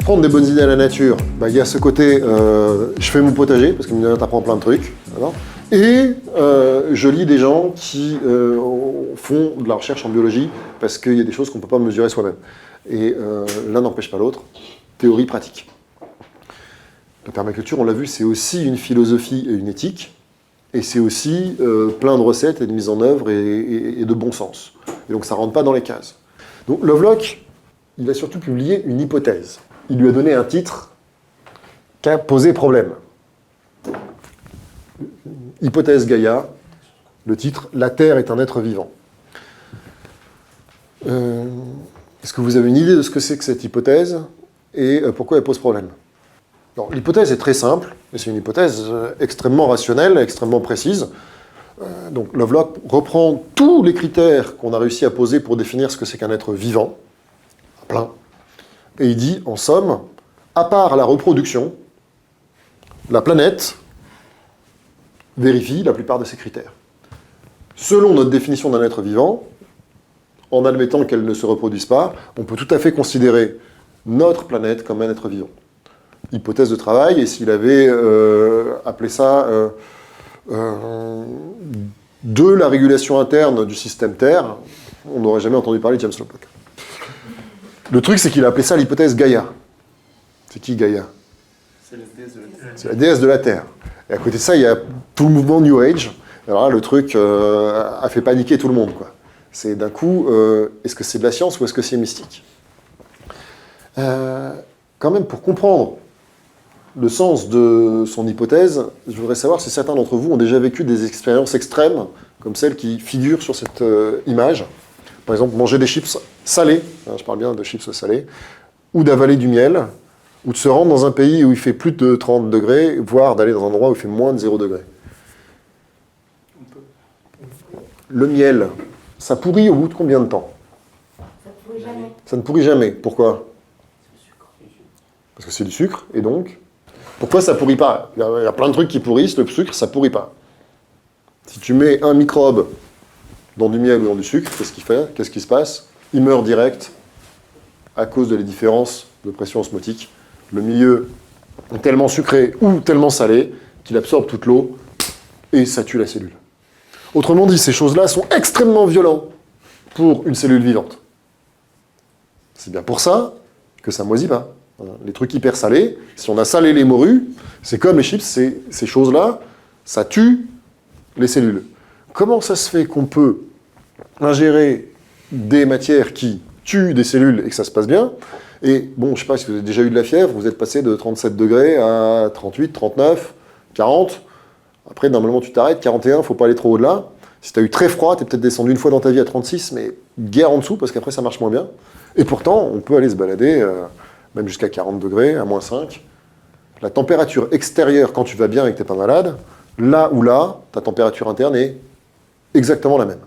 prendre des bonnes idées à la nature, il y a ce côté je fais mon potager, parce que tu apprends plein de trucs, et je lis des gens qui font de la recherche en biologie, parce qu'il y a des choses qu'on ne peut pas mesurer soi-même. Et l'un n'empêche pas l'autre, théorie pratique. La permaculture, on l'a vu, c'est aussi une philosophie et une éthique, et c'est aussi plein de recettes et de mise en œuvre et de bon sens. Et donc ça ne rentre pas dans les cases. Donc Lovelock, il a surtout publié une hypothèse. Il lui a donné un titre qui a posé problème. Hypothèse Gaïa, le titre « La Terre est un être vivant ». Est-ce que vous avez une idée de ce que c'est que cette hypothèse et pourquoi elle pose problème? L'hypothèse est très simple, et c'est une hypothèse extrêmement rationnelle, extrêmement précise. Donc Lovelock reprend tous les critères qu'on a réussi à poser pour définir ce que c'est qu'un être vivant, plein, et il dit, en somme, à part la reproduction, la planète vérifie la plupart de ces critères. Selon notre définition d'un être vivant, en admettant qu'elle ne se reproduise pas, on peut tout à fait considérer notre planète comme un être vivant. Hypothèse de travail, et s'il avait appelé ça de la régulation interne du système Terre, on n'aurait jamais entendu parler de James Lovelock. Le truc, c'est qu'il a appelé ça l'hypothèse Gaïa. C'est qui Gaïa? C'est la déesse de la Terre. C'est la déesse de la Terre. Et à côté de ça, il y a tout le mouvement New Age. Alors là, le truc a fait paniquer tout le monde, quoi. C'est d'un coup, est-ce que c'est de la science ou est-ce que c'est mystique? Quand même, pour comprendre le sens de son hypothèse, je voudrais savoir si certains d'entre vous ont déjà vécu des expériences extrêmes, comme celles qui figurent sur cette image. Par exemple, manger des chips salés, je parle bien de chips salés, ou d'avaler du miel, ou de se rendre dans un pays où il fait plus de 30 degrés, voire d'aller dans un endroit où il fait moins de 0 degré. Le miel, ça pourrit au bout de combien de temps? Ça ne pourrit jamais. Ça ne pourrit jamais. Pourquoi? Parce que c'est du sucre, et donc pourquoi ça pourrit pas? Il y a plein de trucs qui pourrissent, le sucre, ça pourrit pas. Si tu mets un microbe dans du miel ou dans du sucre, qu'est-ce qu'il fait? Qu'est-ce qui se passe? Il meurt direct à cause de les différences de pression osmotique. Le milieu est tellement sucré ou tellement salé qu'il absorbe toute l'eau et ça tue la cellule. Autrement dit, ces choses-là sont extrêmement violentes pour une cellule vivante. C'est bien pour ça que ça moisit pas. Les trucs hyper salés, si on a salé les morues, c'est comme les chips, ces choses-là, ça tue les cellules. Comment ça se fait qu'on peut ingérer des matières qui tuent des cellules et que ça se passe bien? Et bon, je ne sais pas si vous avez déjà eu de la fièvre, vous êtes passé de 37 degrés à 38, 39, 40. Après, normalement, tu t'arrêtes, 41, il ne faut pas aller trop au-delà. Si tu as eu très froid, tu es peut-être descendu une fois dans ta vie à 36, mais guère en dessous, parce qu'après, ça marche moins bien. Et pourtant, on peut aller se balader, même jusqu'à 40 degrés, à moins 5. La température extérieure, quand tu vas bien et que tu n'es pas malade, là ou là, ta température interne est exactement la même.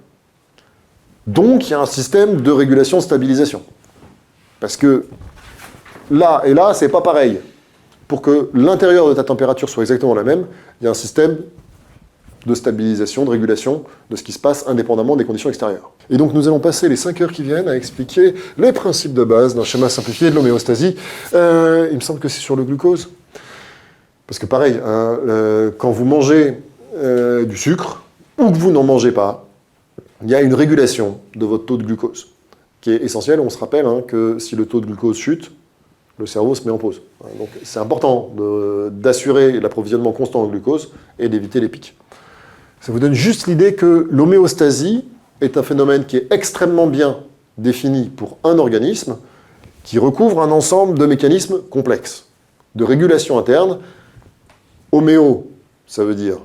Donc, il y a un système de régulation-stabilisation. Parce que là et là, c'est pas pareil. Pour que l'intérieur de ta température soit exactement la même, il y a un système de stabilisation, de régulation de ce qui se passe indépendamment des conditions extérieures. Et donc nous allons passer les 5 heures qui viennent à expliquer les principes de base d'un schéma simplifié de l'homéostasie. Il me semble que c'est sur le glucose. Parce que pareil, quand vous mangez du sucre, ou que vous n'en mangez pas, il y a une régulation de votre taux de glucose, qui est essentielle. On se rappelle que si le taux de glucose chute, le cerveau se met en pause. Donc c'est important d'assurer l'approvisionnement constant en glucose et d'éviter les pics. Ça vous donne juste l'idée que l'homéostasie est un phénomène qui est extrêmement bien défini pour un organisme, qui recouvre un ensemble de mécanismes complexes, de régulation interne. Homéo, ça veut dire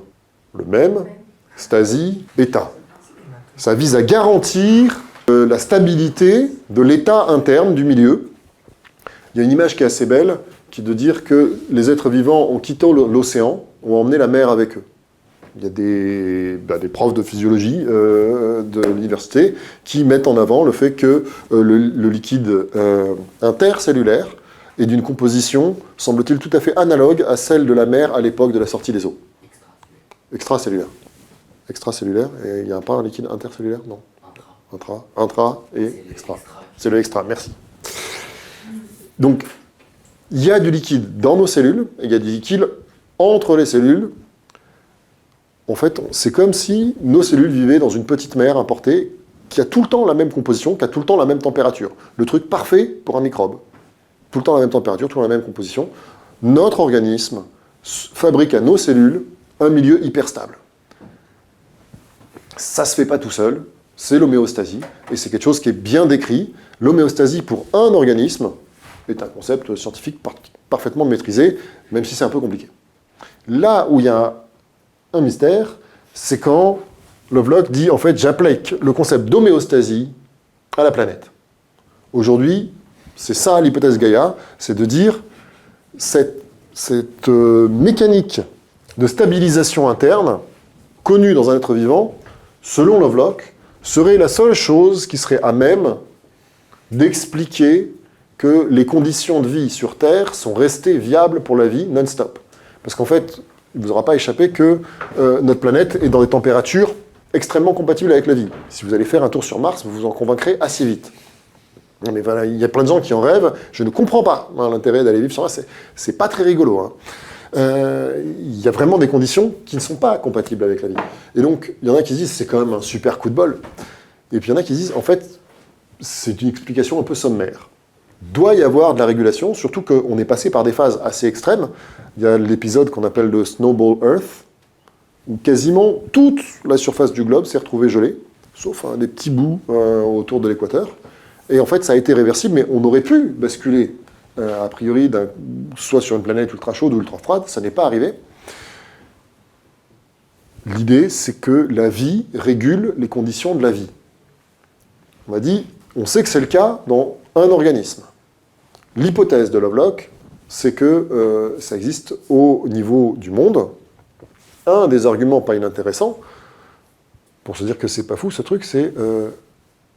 le même, stasie, état. Ça vise à garantir la stabilité de l'état interne du milieu. Il y a une image qui est assez belle, qui est de dire que les êtres vivants ont quitté l'océan, ont emmené la mer avec eux. Il y a des profs de physiologie de l'université qui mettent en avant le fait que le liquide intercellulaire est d'une composition, semble-t-il, tout à fait analogue à celle de la mer à l'époque de la sortie des eaux. Extracellulaire. Extracellulaire, et il n'y a pas un liquide intercellulaire? Non. Intra et extra. C'est le extra, merci. Donc, Il y a du liquide dans nos cellules, et il y a du liquide entre les cellules. En fait, c'est comme si nos cellules vivaient dans une petite mer importée qui a tout le temps la même composition, qui a tout le temps la même température. Le truc parfait pour un microbe. Tout le temps la même température, tout le temps la même composition. Notre organisme fabrique à nos cellules un milieu hyper stable. Ça ne se fait pas tout seul, c'est l'homéostasie, et c'est quelque chose qui est bien décrit. L'homéostasie pour un organisme est un concept scientifique parfaitement maîtrisé, même si c'est un peu compliqué. Là où il y a un mystère, c'est quand Lovelock dit, en fait, j'applique le concept d'homéostasie à la planète. Aujourd'hui, c'est ça l'hypothèse Gaïa, c'est de dire cette mécanique de stabilisation interne, connue dans un être vivant, selon Lovelock, serait la seule chose qui serait à même d'expliquer que les conditions de vie sur Terre sont restées viables pour la vie non-stop. Parce qu'en fait, il ne vous aura pas échappé que notre planète est dans des températures extrêmement compatibles avec la vie. Si vous allez faire un tour sur Mars, vous vous en convaincrez assez vite. Non mais voilà, il y a plein de gens qui en rêvent. Je ne comprends pas l'intérêt d'aller vivre sur Mars. C'est pas très rigolo. Hein. Il y a vraiment des conditions qui ne sont pas compatibles avec la vie. Et donc, il y en a qui disent c'est quand même un super coup de bol. Et puis il y en a qui disent en fait, c'est une explication un peu sommaire. Doit y avoir de la régulation, surtout qu'on est passé par des phases assez extrêmes. Il y a l'épisode qu'on appelle le Snowball Earth, où quasiment toute la surface du globe s'est retrouvée gelée, sauf des petits bouts autour de l'équateur. Et en fait, ça a été réversible, mais on aurait pu basculer, a priori, soit sur une planète ultra chaude ou ultra froide. Ça n'est pas arrivé. L'idée, c'est que la vie régule les conditions de la vie. On m'a dit, on sait que c'est le cas dans un organisme. L'hypothèse de Lovelock, c'est que ça existe au niveau du monde. Un des arguments pas inintéressants, pour se dire que c'est pas fou ce truc, c'est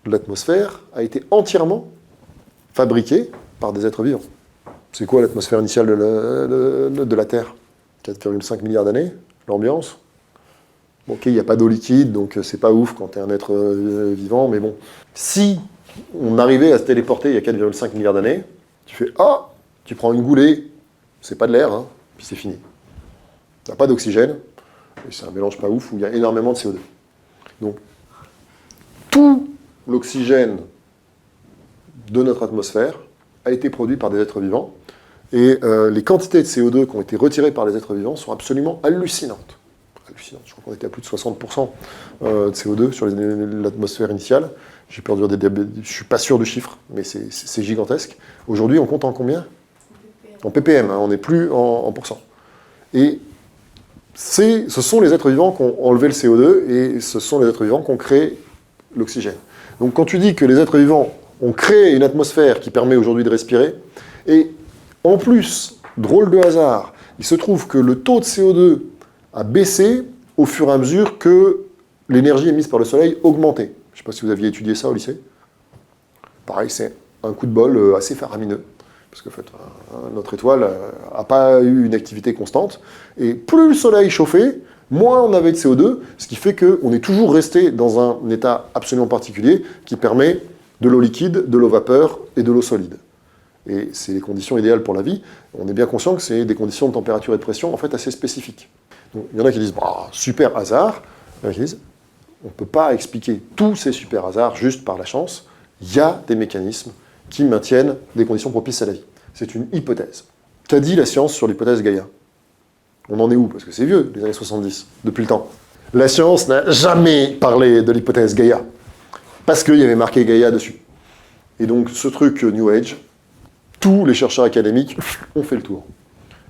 l'atmosphère a été entièrement fabriquée par des êtres vivants. C'est quoi l'atmosphère initiale de la Terre ? 4,5 milliards d'années, l'ambiance. Bon, ok, il n'y a pas d'eau liquide, donc c'est pas ouf quand tu es un être vivant, mais bon. Si on arrivait à se téléporter il y a 4,5 milliards d'années, tu fais « Ah !» Tu prends une goulée, c'est pas de l'air, hein, puis c'est fini. Tu n'as pas d'oxygène, et c'est un mélange pas ouf où il y a énormément de CO2. Donc, tout l'oxygène de notre atmosphère a été produit par des êtres vivants, et les quantités de CO2 qui ont été retirées par les êtres vivants sont absolument hallucinantes. Je crois qu'on était à plus de 60% de CO2 sur l'atmosphère initiale. J'ai peur de dire je ne suis pas sûr du chiffre, mais c'est gigantesque. Aujourd'hui, on compte en combien ? En ppm, hein, on n'est plus en pourcent. Et ce sont les êtres vivants qui ont enlevé le CO2 et ce sont les êtres vivants qui ont créé l'oxygène. Donc quand tu dis que les êtres vivants ont créé une atmosphère qui permet aujourd'hui de respirer, et en plus, drôle de hasard, il se trouve que le taux de CO2 a baissé au fur et à mesure que l'énergie émise par le soleil augmentait. Je ne sais pas si vous aviez étudié ça au lycée. Pareil, c'est un coup de bol assez faramineux. Parce que en fait, notre étoile n'a pas eu une activité constante. Et plus le soleil chauffait, moins on avait de CO2, ce qui fait qu'on est toujours resté dans un état absolument particulier qui permet de l'eau liquide, de l'eau vapeur et de l'eau solide. Et c'est les conditions idéales pour la vie. On est bien conscient que c'est des conditions de température et de pression en fait assez spécifiques. Donc, il y en a qui disent bah, super hasard. Il y en a qui disent on ne peut pas expliquer tous ces super hasards juste par la chance. Il y a des mécanismes qui maintiennent des conditions propices à la vie. C'est une hypothèse. Qu'a dit la science sur l'hypothèse Gaïa ? On en est où ? Parce que c'est vieux, les années 70, depuis le temps. La science n'a jamais parlé de l'hypothèse Gaïa, parce qu'il y avait marqué Gaïa dessus. Et donc, ce truc New Age, tous les chercheurs académiques ont fait le tour.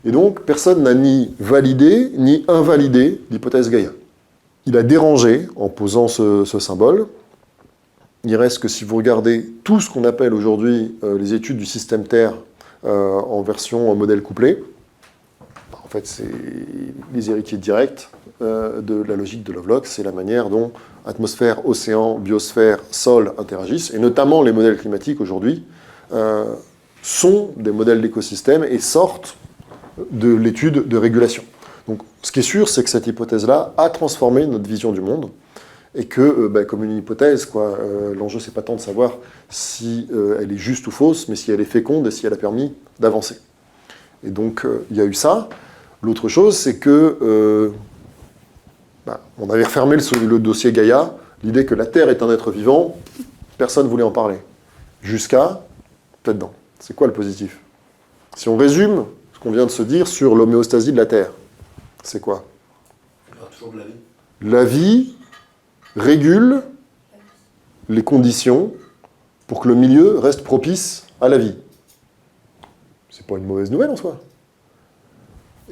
Et donc, personne n'a ni validé, ni invalidé l'hypothèse Gaïa. Il a dérangé en posant ce symbole. Il reste que si vous regardez tout ce qu'on appelle aujourd'hui les études du système Terre en version modèle couplé, en fait, c'est les héritiers directs de la logique de Lovelock. C'est la manière dont atmosphère, océan, biosphère, sol interagissent, et notamment les modèles climatiques aujourd'hui sont des modèles d'écosystème et sortent de l'étude de régulation. Donc, ce qui est sûr, c'est que cette hypothèse-là a transformé notre vision du monde, et que, comme une hypothèse, l'enjeu, c'est pas tant de savoir si elle est juste ou fausse, mais si elle est féconde et si elle a permis d'avancer. Et donc, il y a eu ça. L'autre chose, c'est que on avait refermé le dossier Gaïa, l'idée que la Terre est un être vivant, personne ne voulait en parler. Jusqu'à là-dedans. C'est quoi le positif? Si on résume ce qu'on vient de se dire sur l'homéostasie de la Terre, c'est quoi? Il y aura toujours de la vie. La vie régule les conditions pour que le milieu reste propice à la vie. C'est pas une mauvaise nouvelle en soi.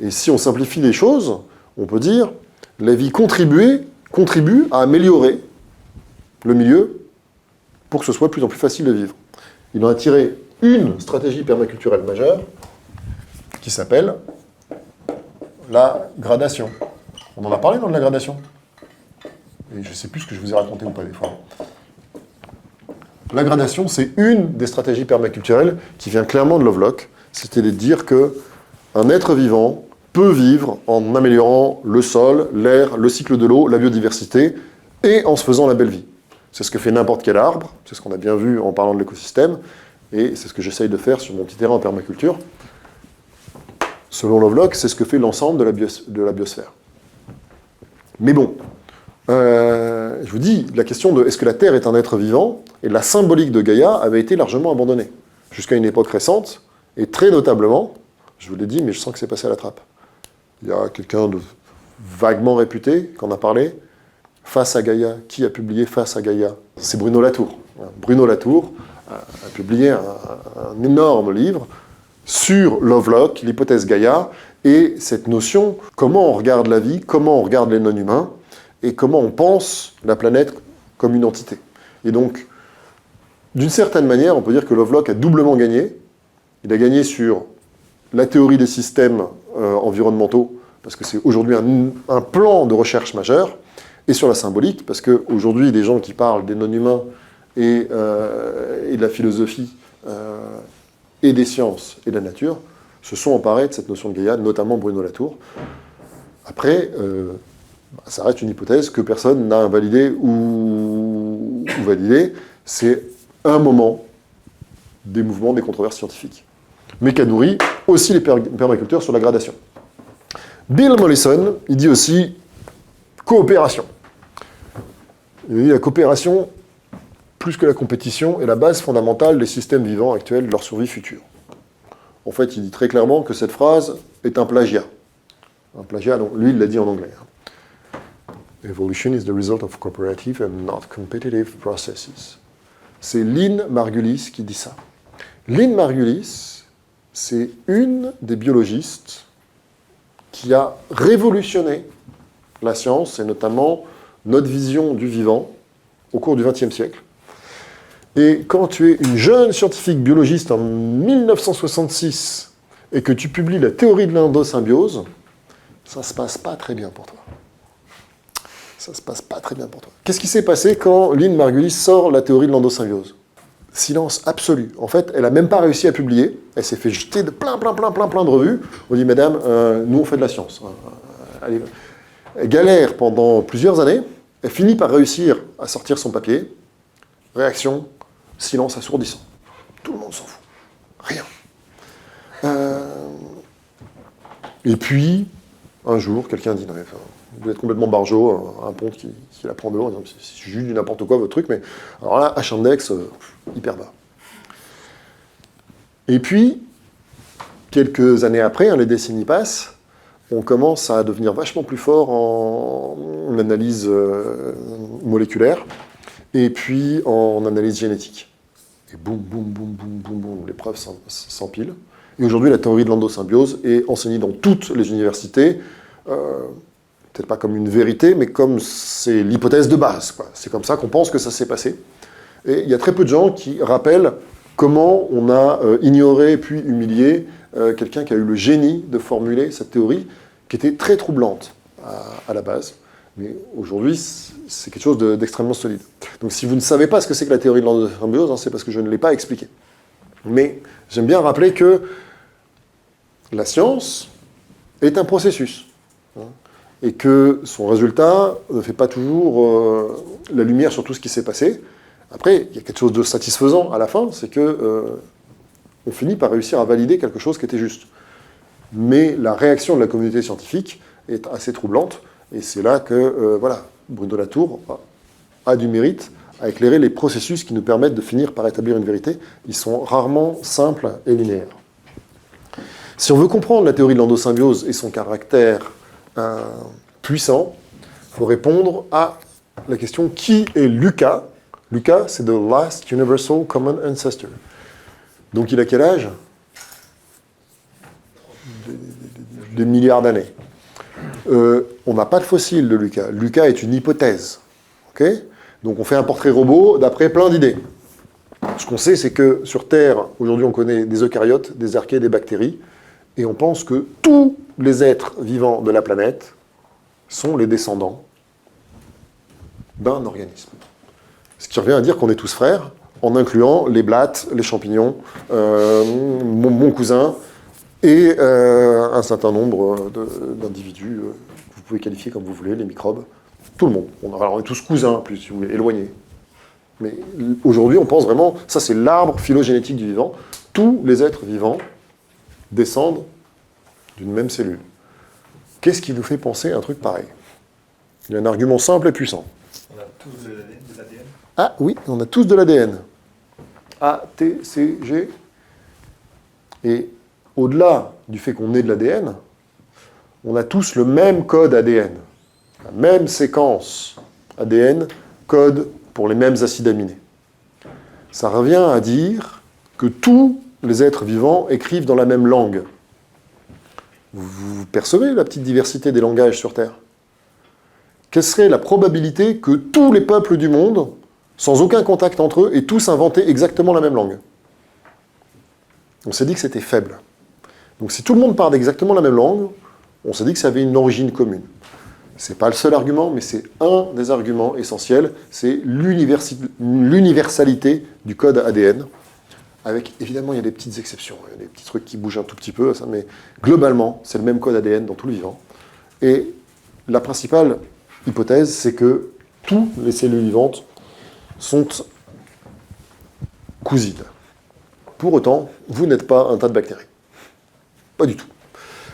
Et si on simplifie les choses, on peut dire la vie contribue à améliorer le milieu pour que ce soit de plus en plus facile de vivre. Il en a tiré une stratégie permaculturelle majeure qui s'appelle la gradation. On en a parlé dans la gradation. Et je ne sais plus ce que je vous ai raconté ou pas des fois. La gradation, c'est une des stratégies permaculturelles qui vient clairement de Lovelock. C'était de dire qu'un être vivant peut vivre en améliorant le sol, l'air, le cycle de l'eau, la biodiversité, et en se faisant la belle vie. C'est ce que fait n'importe quel arbre, c'est ce qu'on a bien vu en parlant de l'écosystème, et c'est ce que j'essaye de faire sur mon petit terrain en permaculture. Selon Lovelock, c'est ce que fait l'ensemble de la biosphère. Mais bon, je vous dis, la question de est-ce que la Terre est un être vivant, et la symbolique de Gaïa avait été largement abandonnée, jusqu'à une époque récente, et très notablement, je vous l'ai dit, mais je sens que c'est passé à la trappe. Il y a quelqu'un de vaguement réputé, qui en a parlé, Face à Gaïa. Qui a publié Face à Gaïa? C'est Bruno Latour. Bruno Latour a publié un énorme livre sur Lovelock, l'hypothèse Gaïa, et cette notion, comment on regarde la vie, comment on regarde les non-humains, et comment on pense la planète comme une entité. Et donc, d'une certaine manière, on peut dire que Lovelock a doublement gagné. Il a gagné sur la théorie des systèmes environnementaux, parce que c'est aujourd'hui un plan de recherche majeur, et sur la symbolique, parce qu'aujourd'hui, les gens qui parlent des non-humains et de la philosophie et des sciences et de la nature se sont emparés de cette notion de Gaïa, notamment Bruno Latour. Après, ça reste une hypothèse que personne n'a invalidée ou validée. C'est un moment des mouvements, des controverses scientifiques. Mais qu'a nourri aussi les permaculteurs sur la gradation. Bill Mollison, il dit aussi coopération. Il dit la coopération, plus que la compétition, est la base fondamentale des systèmes vivants actuels de leur survie future. En fait, il dit très clairement que cette phrase est un plagiat. Un plagiat, donc lui, il l'a dit en anglais. Evolution is the result of cooperative and not competitive processes. C'est Lynn Margulis qui dit ça. Lynn Margulis, c'est une des biologistes qui a révolutionné la science, et notamment notre vision du vivant, au cours du XXe siècle. Et quand tu es une jeune scientifique biologiste en 1966, et que tu publies la théorie de l'endosymbiose, ça ne se passe pas très bien pour toi. Ça se passe pas très bien pour toi. Qu'est-ce qui s'est passé quand Lynn Margulis sort la théorie de l'endosymbiose? Silence absolu. En fait, elle n'a même pas réussi à publier. Elle s'est fait jeter de plein de revues. On dit, madame, nous on fait de la science. Allez. Elle galère pendant plusieurs années. Elle finit par réussir à sortir son papier. Réaction, silence assourdissant. Tout le monde s'en fout. Rien. Et puis, un jour, quelqu'un dit, non, mais, vous êtes complètement barjot, un ponte qui la prend de haut, c'est juste du n'importe quoi votre truc, mais alors là, H-index, hyper bas. Et puis, quelques années après, les décennies passent, on commence à devenir vachement plus fort en analyse moléculaire, et puis en analyse génétique. Et boum, les preuves s'empilent. Et aujourd'hui, la théorie de l'endosymbiose est enseignée dans toutes les universités, peut-être pas comme une vérité, mais comme c'est l'hypothèse de base, quoi. C'est comme ça qu'on pense que ça s'est passé. Et il y a très peu de gens qui rappellent comment on a ignoré puis humilié quelqu'un qui a eu le génie de formuler cette théorie, qui était très troublante à la base. Mais aujourd'hui, c'est quelque chose d'extrêmement solide. Donc si vous ne savez pas ce que c'est que la théorie de l'endosymbiose, c'est parce que je ne l'ai pas expliqué. Mais j'aime bien rappeler que la science est un processus. Et que son résultat ne fait pas toujours la lumière sur tout ce qui s'est passé. Après, il y a quelque chose de satisfaisant à la fin, c'est que on finit par réussir à valider quelque chose qui était juste. mais la réaction de la communauté scientifique est assez troublante, et c'est là que Bruno Latour a du mérite à éclairer les processus qui nous permettent de finir par établir une vérité. Ils sont rarement simples et linéaires. Si on veut comprendre la théorie de l'endosymbiose et son caractère puissant, il faut répondre à la question qui est Lucas. Lucas, c'est the last universal common ancestor. Donc il a quel âge ? Des milliards d'années. On n'a pas de fossile de Lucas. Lucas est une hypothèse. Okay ? Donc on fait un portrait robot d'après plein d'idées. Ce qu'on sait, c'est que sur Terre, aujourd'hui, on connaît des eucaryotes, des archées, des bactéries, et on pense que tous les êtres vivants de la planète sont les descendants d'un organisme. Ce qui revient à dire qu'on est tous frères, en incluant les blattes, les champignons, mon cousin, et un certain nombre d'individus que vous pouvez qualifier comme vous voulez, les microbes, tout le monde. Alors on est tous cousins, plus si vous voulez, éloignés. Mais aujourd'hui, on pense vraiment, ça c'est l'arbre phylogénétique du vivant, tous les êtres vivants descendent d'une même cellule. Qu'est-ce qui nous fait penser à un truc pareil ? Il y a un argument simple et puissant. On a tous de l'ADN. Ah oui, on a tous de l'ADN. A, T, C, G. Et au-delà du fait qu'on ait de l'ADN, on a tous le même code ADN. La même séquence ADN, code pour les mêmes acides aminés. Ça revient à dire que tous les êtres vivants écrivent dans la même langue. Vous percevez la petite diversité des langages sur Terre ? Quelle serait la probabilité que tous les peuples du monde, sans aucun contact entre eux, aient tous inventé exactement la même langue ? On s'est dit que c'était faible. Donc si tout le monde parle exactement la même langue, on s'est dit que ça avait une origine commune. Ce n'est pas le seul argument, mais c'est un des arguments essentiels, c'est l'universalité du code ADN. Avec, évidemment, il y a des petites exceptions, il y a des petits trucs qui bougent un tout petit peu, ça, mais globalement, c'est le même code ADN dans tout le vivant. Et la principale hypothèse, c'est que toutes les cellules vivantes sont cousines. Pour autant, vous n'êtes pas un tas de bactéries. Pas du tout.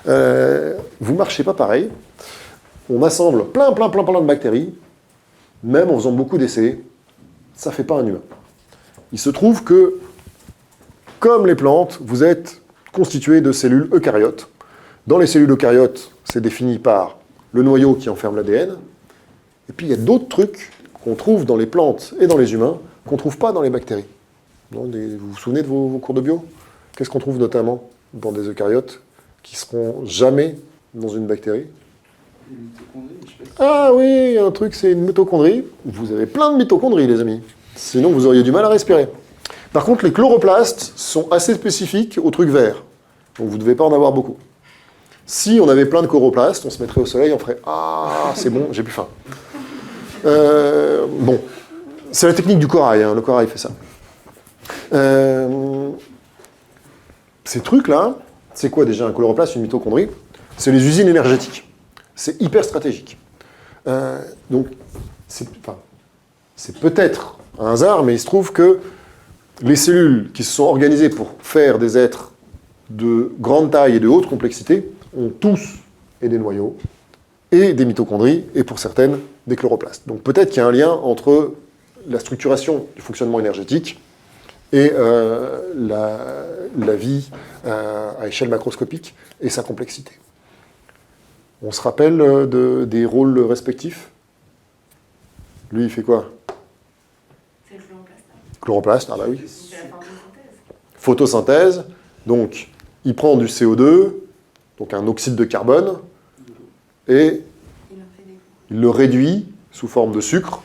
Vous ne marchez pas pareil. On assemble plein de bactéries, même en faisant beaucoup d'essais, ça ne fait pas un humain. Il se trouve que, comme les plantes, vous êtes constitué de cellules eucaryotes. Dans les cellules eucaryotes, c'est défini par le noyau qui enferme l'ADN. Et puis il y a d'autres trucs qu'on trouve dans les plantes et dans les humains qu'on ne trouve pas dans les bactéries. Vous vous souvenez de vos cours de bio ? Qu'est-ce qu'on trouve notamment dans des eucaryotes qui ne seront jamais dans une bactérie ? Les mitochondries, je sais pas. Ah oui, un truc, c'est une mitochondrie. Vous avez plein de mitochondries, les amis. Sinon, vous auriez du mal à respirer. Par contre, les chloroplastes sont assez spécifiques au truc vert. Donc, vous ne devez pas en avoir beaucoup. Si on avait plein de chloroplastes, on se mettrait au soleil, on ferait « Ah, c'est bon, j'ai plus faim ». Bon, c'est la technique du corail, hein. Le corail fait ça. Ces trucs-là, c'est quoi déjà un chloroplaste, une mitochondrie ? C'est les usines énergétiques. C'est hyper stratégique. Donc, c'est peut-être un hasard, mais il se trouve que les cellules qui se sont organisées pour faire des êtres de grande taille et de haute complexité ont tous et des noyaux, et des mitochondries, et pour certaines, des chloroplastes. Donc peut-être qu'il y a un lien entre la structuration du fonctionnement énergétique et la vie à échelle macroscopique et sa complexité. On se rappelle des rôles respectifs ? Lui, il fait quoi ? C'est le chloroplaste. Chloroplaste, ah bah oui. C'est la photosynthèse. Photosynthèse, donc il prend du CO2, donc un oxyde de carbone, et Il en fait des il le réduit sous forme de sucre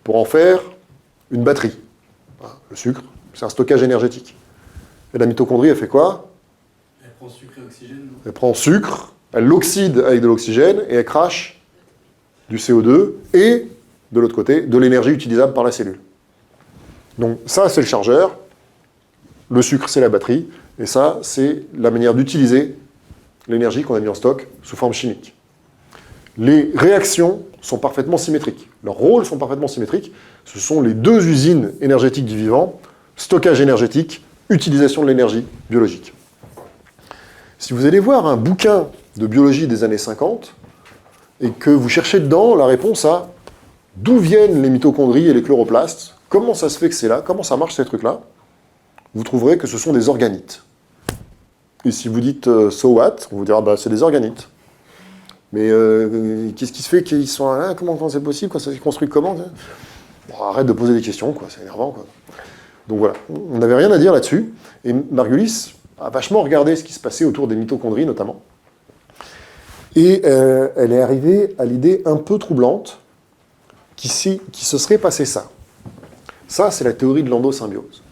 pour en faire une batterie. Voilà, le sucre, c'est un stockage énergétique. Et la mitochondrie, elle fait quoi ? Elle prend sucre et oxygène, non ? Elle prend sucre, elle l'oxyde avec de l'oxygène et elle crache du CO2 et, de l'autre côté, de l'énergie utilisable par la cellule. Donc ça, c'est le chargeur. Le sucre, c'est la batterie. Et ça, c'est la manière d'utiliser l'énergie qu'on a mis en stock sous forme chimique. Les réactions sont parfaitement symétriques. Leurs rôles sont parfaitement symétriques. Ce sont les deux usines énergétiques du vivant, stockage énergétique, utilisation de l'énergie biologique. Si vous allez voir un bouquin de biologie des années 50 et que vous cherchez dedans la réponse à d'où viennent les mitochondries et les chloroplastes, comment ça se fait que c'est là, comment ça marche ces trucs-là, vous trouverez que ce sont des organites. Et si vous dites so what, on vous dira bah, c'est des organites. Mais qu'est-ce qui se fait qu'ils sont là, comment c'est possible, quoi, ça s'est construit comment bon, arrête de poser des questions, quoi, c'est énervant. Quoi. Donc voilà, on n'avait rien à dire là-dessus. Et Margulis a vachement regardé ce qui se passait autour des mitochondries notamment. Et elle est arrivée à l'idée un peu troublante qui se serait passé ça. Ça, c'est la théorie de l'endosymbiose.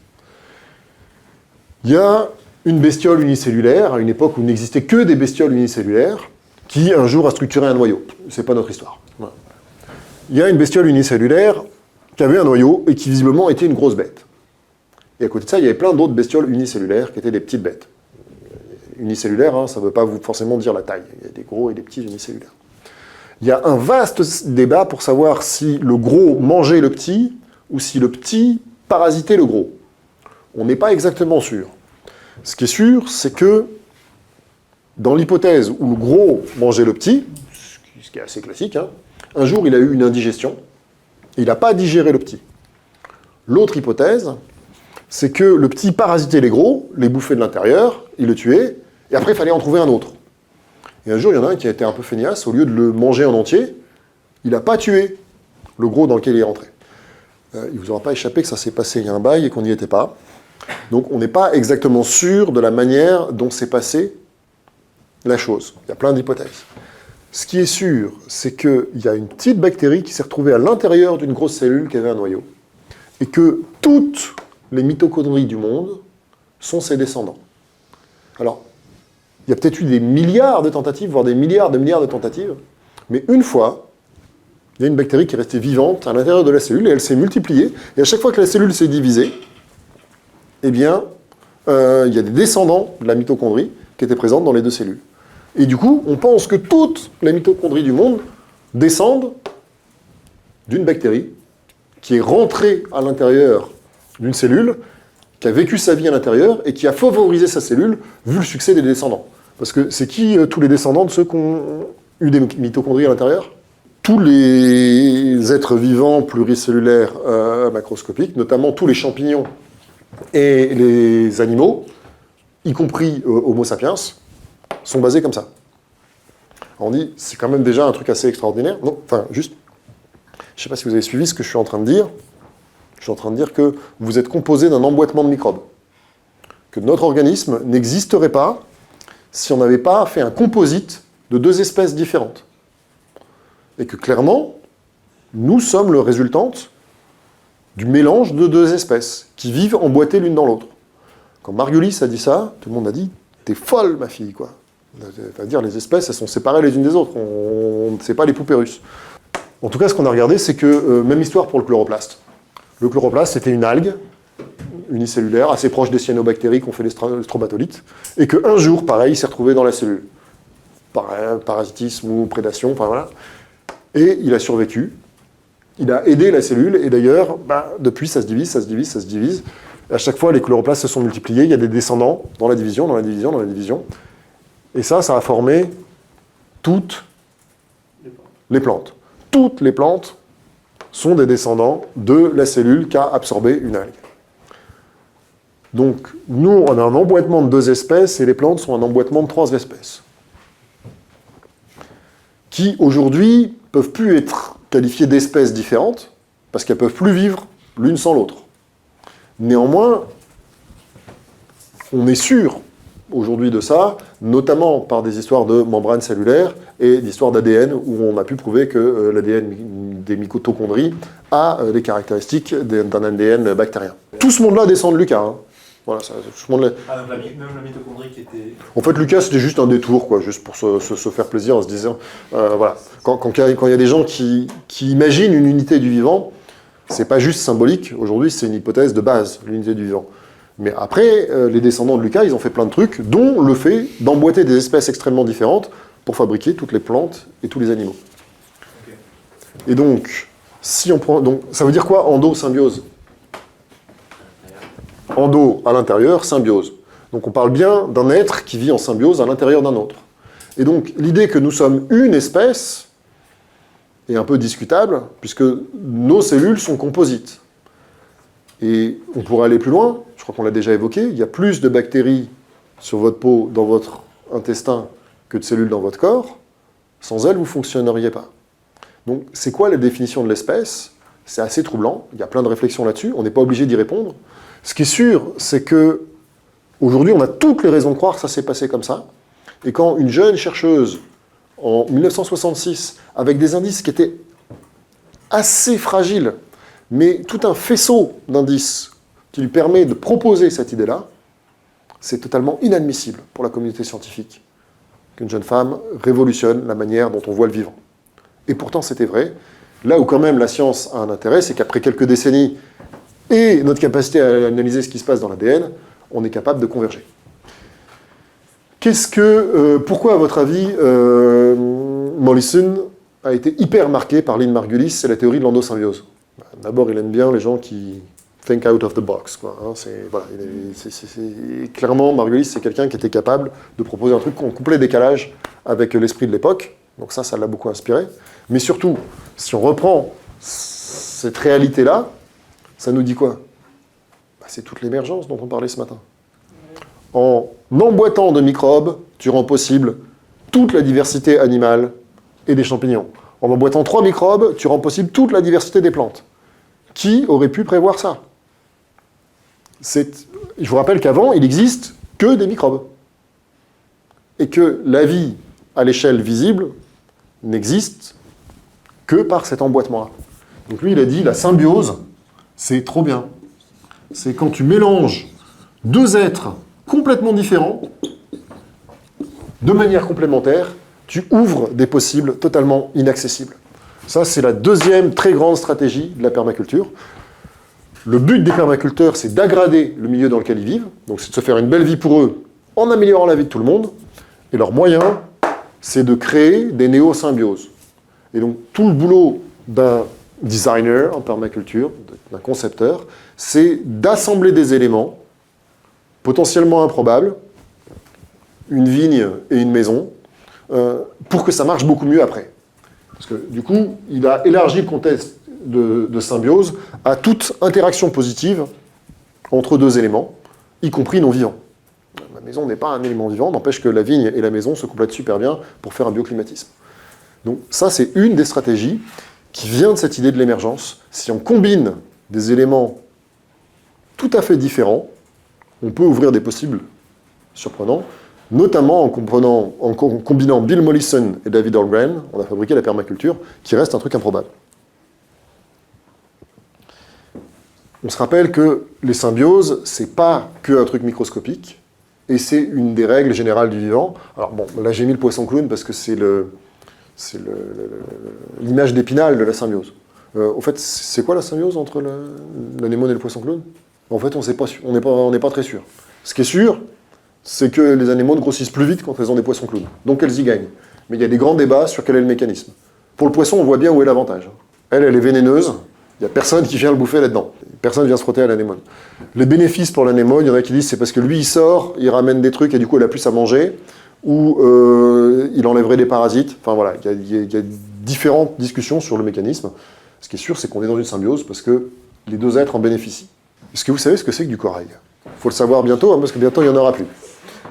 Il y a une bestiole unicellulaire, à une époque où il n'existait que des bestioles unicellulaires, qui un jour a structuré un noyau. C'est pas notre histoire. Voilà. Il y a une bestiole unicellulaire qui avait un noyau et qui visiblement était une grosse bête. Et à côté de ça, il y avait plein d'autres bestioles unicellulaires qui étaient des petites bêtes. Unicellulaire, hein, ça ne veut pas forcément dire la taille. Il y a des gros et des petits unicellulaires. Il y a un vaste débat pour savoir si le gros mangeait le petit ou si le petit parasitait le gros. On n'est pas exactement sûr. Ce qui est sûr, c'est que dans l'hypothèse où le gros mangeait le petit, ce qui est assez classique, hein, un jour il a eu une indigestion, et il n'a pas digéré le petit. L'autre hypothèse, c'est que le petit parasitait les gros, les bouffait de l'intérieur, il le tuait, et après il fallait en trouver un autre. Et un jour, il y en a un qui a été un peu feignasse, au lieu de le manger en entier, il n'a pas tué le gros dans lequel il est rentré. Il ne vous aura pas échappé que ça s'est passé il y a un bail et qu'on n'y était pas. Donc on n'est pas exactement sûr de la manière dont s'est passée la chose. Il y a plein d'hypothèses. Ce qui est sûr, c'est qu'il y a une petite bactérie qui s'est retrouvée à l'intérieur d'une grosse cellule qui avait un noyau. Et que toutes les mitochondries du monde sont ses descendants. Alors, il y a peut-être eu des milliards de tentatives, voire des milliards de tentatives, mais une fois, il y a une bactérie qui est restée vivante à l'intérieur de la cellule et elle s'est multipliée. Et à chaque fois que la cellule s'est divisée, eh bien, il y a des descendants de la mitochondrie qui étaient présentes dans les deux cellules. Et du coup, on pense que toutes les mitochondries du monde descendent d'une bactérie qui est rentrée à l'intérieur d'une cellule, qui a vécu sa vie à l'intérieur et qui a favorisé sa cellule vu le succès des descendants. Parce que c'est qui tous les descendants de ceux qui ont eu des mitochondries à l'intérieur ? Tous les êtres vivants pluricellulaires macroscopiques, notamment tous les champignons et les animaux, y compris Homo sapiens, sont basés comme ça. Alors on dit, c'est quand même déjà un truc assez extraordinaire. Non, enfin, juste, je ne sais pas si vous avez suivi ce que je suis en train de dire. Je suis en train de dire que vous êtes composé d'un emboîtement de microbes. Que notre organisme n'existerait pas si on n'avait pas fait un composite de deux espèces différentes. Et que clairement, nous sommes le résultante du mélange de deux espèces qui vivent emboîtées l'une dans l'autre. Quand Margulis a dit ça, tout le monde a dit « T'es folle, ma fille, quoi ». C'est-à-dire, les espèces, elles sont séparées les unes des autres. On ne sait pas les poupées russes. En tout cas, ce qu'on a regardé, c'est que, même histoire pour le chloroplaste. Le chloroplaste, c'était une algue unicellulaire, assez proche des cyanobactéries qu'on fait les stromatolites, et qu'un jour, pareil, il s'est retrouvé dans la cellule. Parasitisme ou prédation, enfin voilà. Et il a survécu. Il a aidé la cellule, et d'ailleurs, depuis, ça se divise, ça se divise, ça se divise. À chaque fois, les chloroplastes se sont multipliés, il y a des descendants dans la division, dans la division, dans la division. Et ça a formé toutes les plantes. Toutes les plantes sont des descendants de la cellule qui a absorbé une algue. Donc, nous, on a un emboîtement de deux espèces, et les plantes sont un emboîtement de trois espèces. Qui, aujourd'hui, peuvent plus être qualifiées d'espèces différentes, parce qu'elles peuvent plus vivre l'une sans l'autre. Néanmoins, on est sûr aujourd'hui de ça, notamment par des histoires de membranes cellulaires et d'histoires d'ADN, où on a pu prouver que l'ADN des mitochondries a des caractéristiques d'un ADN bactérien. Tout ce monde-là descend de Lucas. Hein. Voilà, ça, tout ce monde-là. Ah, donc même la mitochondrie qui était... En fait, Lucas, c'était juste un détour, quoi, juste pour se faire plaisir en se disant... voilà. Quand il y a des gens qui imaginent une unité du vivant, c'est pas juste symbolique. Aujourd'hui, c'est une hypothèse de base, l'unité du vivant. Mais après, les descendants de Lucas, ils ont fait plein de trucs, dont le fait d'emboîter des espèces extrêmement différentes pour fabriquer toutes les plantes et tous les animaux. Okay. Et donc, si on prend... Donc, ça veut dire quoi, endosymbiose ? Endo à l'intérieur, symbiose. Donc on parle bien d'un être qui vit en symbiose à l'intérieur d'un autre. Et donc l'idée que nous sommes une espèce est un peu discutable, puisque nos cellules sont composites. Et on pourrait aller plus loin, je crois qu'on l'a déjà évoqué, il y a plus de bactéries sur votre peau, dans votre intestin, que de cellules dans votre corps. Sans elles, vous ne fonctionneriez pas. Donc c'est quoi la définition de l'espèce? C'est assez troublant, il y a plein de réflexions là-dessus, on n'est pas obligé d'y répondre. Ce qui est sûr, c'est que aujourd'hui, on a toutes les raisons de croire que ça s'est passé comme ça. Et quand une jeune chercheuse, en 1966, avec des indices qui étaient assez fragiles, mais tout un faisceau d'indices qui lui permet de proposer cette idée-là, c'est totalement inadmissible pour la communauté scientifique qu'une jeune femme révolutionne la manière dont on voit le vivant. Et pourtant, c'était vrai. Là où quand même la science a un intérêt, c'est qu'après quelques décennies et notre capacité à analyser ce qui se passe dans l'ADN, on est capable de converger. Pourquoi, à votre avis, Mollison a été hyper marqué par Lynn Margulis, c'est la théorie de l'endosymbiose? D'abord, il aime bien les gens qui think out of the box, quoi, hein, clairement, Margulis, c'est quelqu'un qui était capable de proposer un truc en complet décalage avec l'esprit de l'époque. Donc ça l'a beaucoup inspiré. Mais surtout, si on reprend cette réalité-là, ça nous dit quoi? C'est toute l'émergence dont on parlait ce matin. En emboîtant de microbes, tu rends possible toute la diversité animale et des champignons. En emboîtant 3 microbes, tu rends possible toute la diversité des plantes. Qui aurait pu prévoir ça? Je vous rappelle qu'avant, il n'existe que des microbes. Et que la vie, à l'échelle visible, n'existe que par cet emboîtement-là. Donc lui, il a dit, la symbiose, c'est trop bien. C'est quand tu mélanges 2 êtres complètement différents, de manière complémentaire, tu ouvres des possibles totalement inaccessibles. Ça, c'est la deuxième très grande stratégie de la permaculture. Le but des permaculteurs, c'est d'aggrader le milieu dans lequel ils vivent, donc c'est de se faire une belle vie pour eux, en améliorant la vie de tout le monde, et leur moyen, c'est de créer des néosymbioses. Et donc, tout le boulot d'un designer en permaculture, d'un concepteur, c'est d'assembler des éléments potentiellement improbables, une vigne et une maison, pour que ça marche beaucoup mieux après. Parce que du coup, il a élargi le contexte de symbiose à toute interaction positive entre 2 éléments, y compris non vivants. La maison n'est pas un élément vivant, n'empêche que la vigne et la maison se complètent super bien pour faire un bioclimatisme. Donc ça, c'est une des stratégies qui vient de cette idée de l'émergence. Si on combine des éléments tout à fait différents, on peut ouvrir des possibles surprenants, notamment en combinant Bill Mollison et David Holmgren, on a fabriqué la permaculture, qui reste un truc improbable. On se rappelle que les symbioses, c'est pas qu'un truc microscopique, et c'est une des règles générales du vivant. Alors bon, là j'ai mis le poisson clown parce que c'est l'image d'Épinal de la symbiose. Au fait, c'est quoi la symbiose entre l'anémone et le poisson clown? En fait, on n'est pas très sûr. Ce qui est sûr, c'est que les anémones grossissent plus vite quand elles ont des poissons clowns. Donc elles y gagnent. Mais il y a des grands débats sur quel est le mécanisme. Pour le poisson, on voit bien où est l'avantage. Elle est vénéneuse, il n'y a personne qui vient le bouffer là-dedans. Personne ne vient se frotter à l'anémone. Les bénéfices pour l'anémone, il y en a qui disent c'est parce que lui, il sort, il ramène des trucs et du coup, elle a plus à manger, ou il enlèverait des parasites. Enfin voilà, il y a différentes discussions sur le mécanisme. Ce qui est sûr, c'est qu'on est dans une symbiose parce que les 2 êtres en bénéficient. Est-ce que vous savez ce que c'est que du corail? Il faut le savoir bientôt, hein, parce que bientôt, il n'y en aura plus.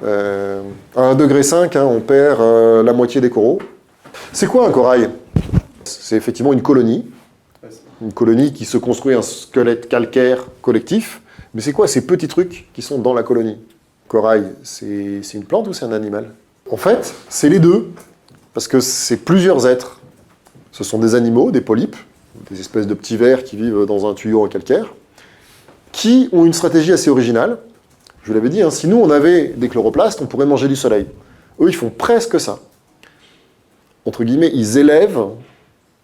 À 1,5 degré, on perd la moitié des coraux. C'est quoi un corail? C'est effectivement une colonie qui se construit un squelette calcaire collectif. Mais c'est quoi ces petits trucs qui sont dans la colonie? Corail, c'est une plante ou c'est un animal? En fait, c'est les deux, parce que c'est plusieurs êtres. Ce sont des animaux, des polypes, des espèces de petits vers qui vivent dans un tuyau en calcaire, qui ont une stratégie assez originale. Je vous l'avais dit, hein, si nous on avait des chloroplastes, on pourrait manger du soleil. Eux, ils font presque ça. Entre guillemets, ils élèvent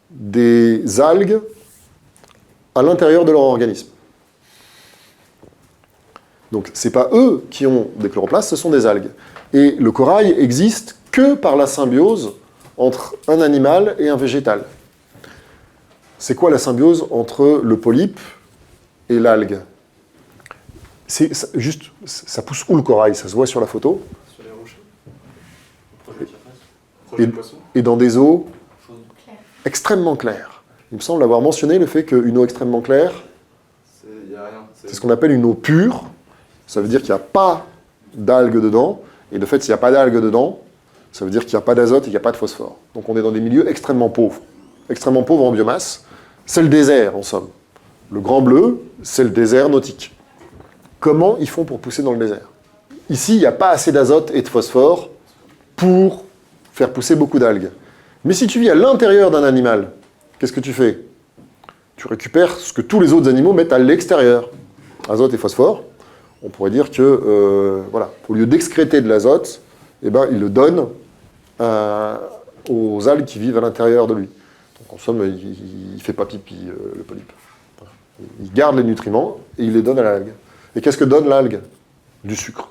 des algues à l'intérieur de leur organisme. Donc, ce n'est pas eux qui ont des chloroplastes, ce sont des algues. Et le corail existe que par la symbiose entre un animal et un végétal. C'est quoi la symbiose entre le polype et l'algue? Juste, ça pousse où le corail? Ça se voit sur la photo. Sur les rochers. Au projet de surface. Projet de poisson. Et dans des eaux Chaude. Claire. extrêmement claires. Il me semble avoir mentionné le fait qu'une eau extrêmement claire, Il n'y a rien. c'est ce qu'on appelle une eau pure. Ça veut dire qu'il n'y a pas d'algues dedans. Et le fait s'il n'y a pas d'algues dedans, ça veut dire qu'il n'y a pas d'azote et qu'il n'y a pas de phosphore. Donc on est dans des milieux extrêmement pauvres en biomasse. C'est le désert, en somme. Le grand bleu, c'est le désert nautique. Comment ils font pour pousser dans le désert? Ici, il n'y a pas assez d'azote et de phosphore pour faire pousser beaucoup d'algues. Mais si tu vis à l'intérieur d'un animal, qu'est-ce que tu fais? Tu récupères ce que tous les autres animaux mettent à l'extérieur. Azote et phosphore. On pourrait dire que, voilà, au lieu d'excréter de l'azote, eh ben, il le donne aux algues qui vivent à l'intérieur de lui. Donc en somme, il ne fait pas pipi, le polype. Il garde les nutriments et il les donne à l'algue. Et qu'est-ce que donne l'algue? Du sucre.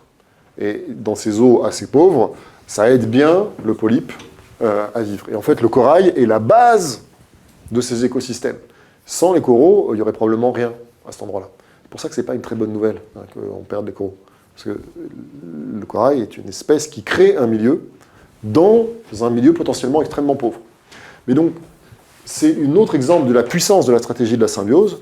Et dans ces eaux assez pauvres, ça aide bien le polype à vivre. Et en fait, le corail est la base de ces écosystèmes. Sans les coraux, il n'y aurait probablement rien à cet endroit-là. C'est pour ça que ce n'est pas une très bonne nouvelle qu'on perde des coraux. Parce que le corail est une espèce qui crée un milieu dans un milieu potentiellement extrêmement pauvre. Mais donc, c'est un autre exemple de la puissance de la stratégie de la symbiose.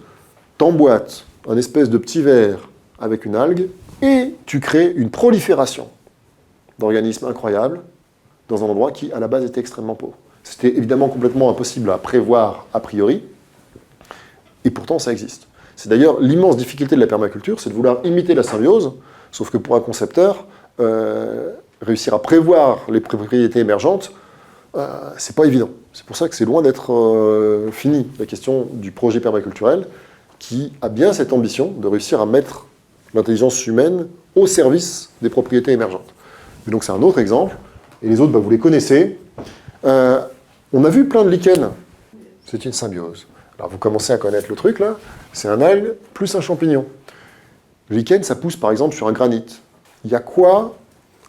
T'emboîtes un espèce de petit verre avec une algue et tu crées une prolifération d'organismes incroyables dans un endroit qui, à la base, était extrêmement pauvre. C'était évidemment complètement impossible à prévoir a priori, et pourtant ça existe. C'est d'ailleurs l'immense difficulté de la permaculture, c'est de vouloir imiter la symbiose, sauf que pour un concepteur, réussir à prévoir les propriétés émergentes, c'est pas évident. C'est pour ça que c'est loin d'être fini, la question du projet permaculturel, qui a bien cette ambition de réussir à mettre l'intelligence humaine au service des propriétés émergentes. Et donc c'est un autre exemple, et les autres, vous les connaissez. On a vu plein de lichens. C'est une symbiose. Alors vous commencez à connaître le truc là, c'est un algue plus un champignon. Le lichen, ça pousse par exemple sur un granit. Il y a quoi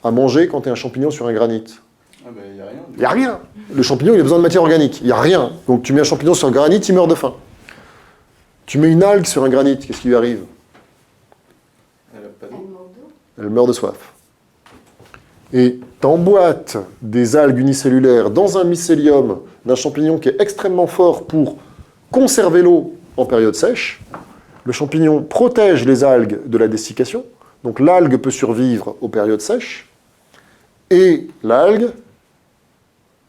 à manger quand tu es un champignon sur un granit? Il n'y a rien. Il n'y a rien. Le champignon, il a besoin de matière organique. Il n'y a rien. Donc tu mets un champignon sur un granit, il meurt de faim. Tu mets une algue sur un granit, qu'est-ce qui lui arrive? Elle n'a pas Elle d'eau. manque d'eau. Elle meurt de soif. Et tu emboîtes des algues unicellulaires dans un mycélium d'un champignon qui est extrêmement fort pour conserver l'eau en période sèche. Le champignon protège les algues de la dessiccation. Donc l'algue peut survivre aux périodes sèches. Et l'algue